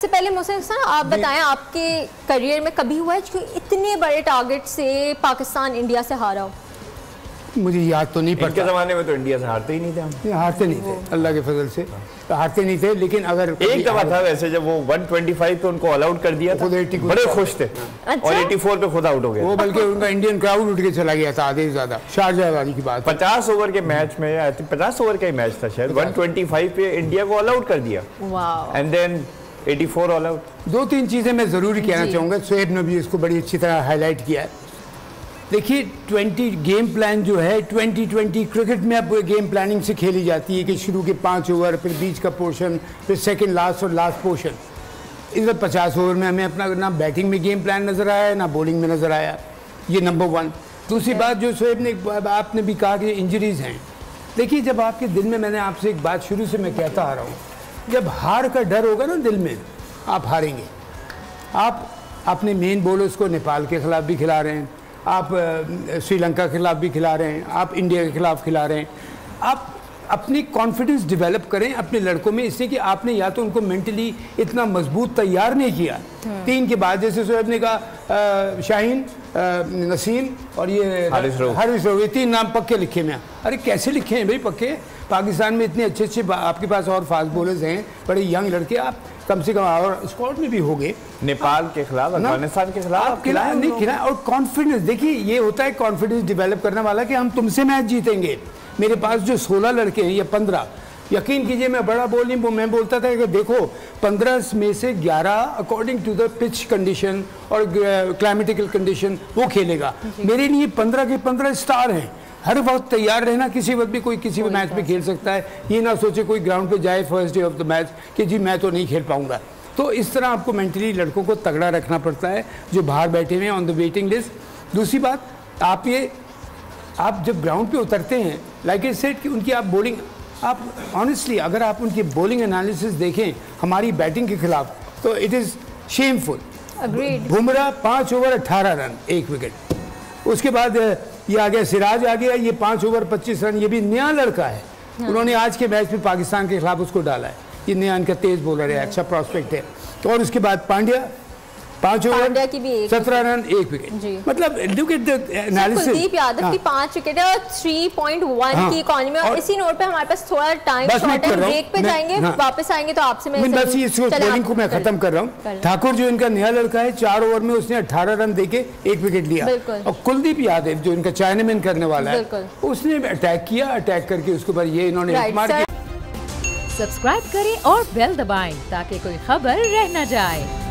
सबसे पहले मोहसिन सर आप बताएं, आपके करियर में कभी हुआ है कि इतने बड़े टारगेट से पाकिस्तान इंडिया से हारा हो? मुझे याद तो नहीं पड़ता। इनके ज़माने में तो इंडिया से हारते ही नहीं थे हम। हारते नहीं थे, अल्लाह के फजल से हारते नहीं थे। लेकिन अगर एक दफा था वैसे, जब वो 125 पे उनको ऑल आउट कर दिया था, बड़े खुश थे। और 84 पे खुद आउट हो गए वो, बल्कि उनका इंडियन क्राउड उठ के चला गया था आधे से ज्यादा। शारजाह वाली की बात, 50 ओवर के मैच में, 50 ओवर का ही मैच था शायद, 125 पे इंडिया को ऑल आउट कर दिया एंड देन 84 ऑल आउट। 2-3 चीजें मैं जरूर कहना चाहूंगा, शोएब ने भी इसको बड़ी अच्छी तरह हाईलाइट किया है। देखिए 20 गेम प्लान जो है 2020 क्रिकेट में अब गेम प्लानिंग से खेली जाती है कि शुरू के 5 ओवर, फिर बीच का पोर्शन, फिर सेकंड लास्ट और लास्ट पोर्शन। इधर 50 ओवर में हमें अपना ना बैटिंग में गेम प्लान नज़र आया ना बॉलिंग में नज़र आया। ये नंबर 1। दूसरी बात जो शोएब ने आपने भी कहा कि इंजरीज़ हैं। देखिए जब आपके दिल में, मैंने आपसे एक बात शुरू से मैं कहता आ रहा हूँ, जब हार का डर होगा ना दिल में, आप हारेंगे। आप अपने मेन बॉलर्स को नेपाल के खिलाफ भी खिला रहे हैं, आप श्रीलंका के खिलाफ भी खिला रहे हैं, आप इंडिया के खिलाफ खिला रहे हैं। आप अपनी कॉन्फिडेंस डेवलप करें अपने लड़कों में, इससे कि आपने या तो उनको मेंटली इतना मजबूत तैयार नहीं किया। 3 के बाद जैसे शोएब ने कहा, शाहीन, नसीम और ये हारिस रऊफ, ये 3 नाम पक्के लिखे में। अरे कैसे लिखे हैं भाई पक्के? पाकिस्तान में इतने अच्छे अच्छे आपके पास और फास्ट बॉलर्स हैं, बड़े यंग लड़के, आप कम से कम और स्क्वाड में भी हो गए। नेपाल के खिलाफ, अफगानिस्तान के खिलाफ नहीं खिलाए। और कॉन्फिडेंस, देखिए ये होता है कॉन्फिडेंस डेवलप करने वाला कि हम तुमसे मैच जीतेंगे। मेरे पास जो 16 लड़के हैं या 15, यकीन कीजिए मैं बड़ा बोल नहीं, मैं बोलता था कि देखो 15 में से 11 according to the pitch condition और क्लाइमेटिकल कंडीशन वो खेलेगा। मेरे लिए 15 के 15 स्टार हैं। हर वक्त तैयार रहना, किसी वक्त भी कोई किसी भी मैच में खेल सकता है। ये ना सोचे कोई ग्राउंड पे जाए first day of the match कि जी मैं तो नहीं खेल पाऊंगा। तो इस तरह आपको मेंटली लड़कों को तगड़ा रखना पड़ता है जो बाहर बैठे हुए हैं ऑन द वेटिंग लिस्ट। दूसरी बात, आप जब ग्राउंड पे उतरते हैं, लाइक आई सेड कि उनकी आप बॉलिंग, आप ऑनेस्टली अगर आप उनकी बॉलिंग एनालिसिस देखें हमारी बैटिंग के खिलाफ, तो it is shameful. Bumrah 5 over 18 run 1 wicket. उसके बाद ये आ गया, सिराज आ गया, ये 5 ओवर 25 रन। ये भी नया लड़का है, उन्होंने आज के मैच में पाकिस्तान के खिलाफ उसको डाला है। ये नया इनका तेज बॉलर है, अच्छा प्रॉस्पेक्ट है। तो और उसके बाद पांड्या 5 ओवर 17 रन 1 विकेट। मतलब look at the analysis. Kuldeep Yadav की 5 विकेट है और 3.1 की इकॉनमी। और इसी नोट पे हमारे पास थोड़ा टाइम शॉर्ट है, ब्रेक पे जाएंगे, वापस आएंगे तो आपसे मैं बस इस बॉलिंग को मैं खत्म कर रहा हूँ। ठाकुर जो इनका नया लड़का है, 4 ओवर में उसने 18 रन देके 1 विकेट लिया। और कुलदीप यादव जो इनका चाइनामैन करने वाला है, उसने अटैक किया, अटैक करके उसके ऊपर ये इन्होंने मार दिया। सब्सक्राइब करें और बेल दबाएं ताकि कोई खबर रह न जाए।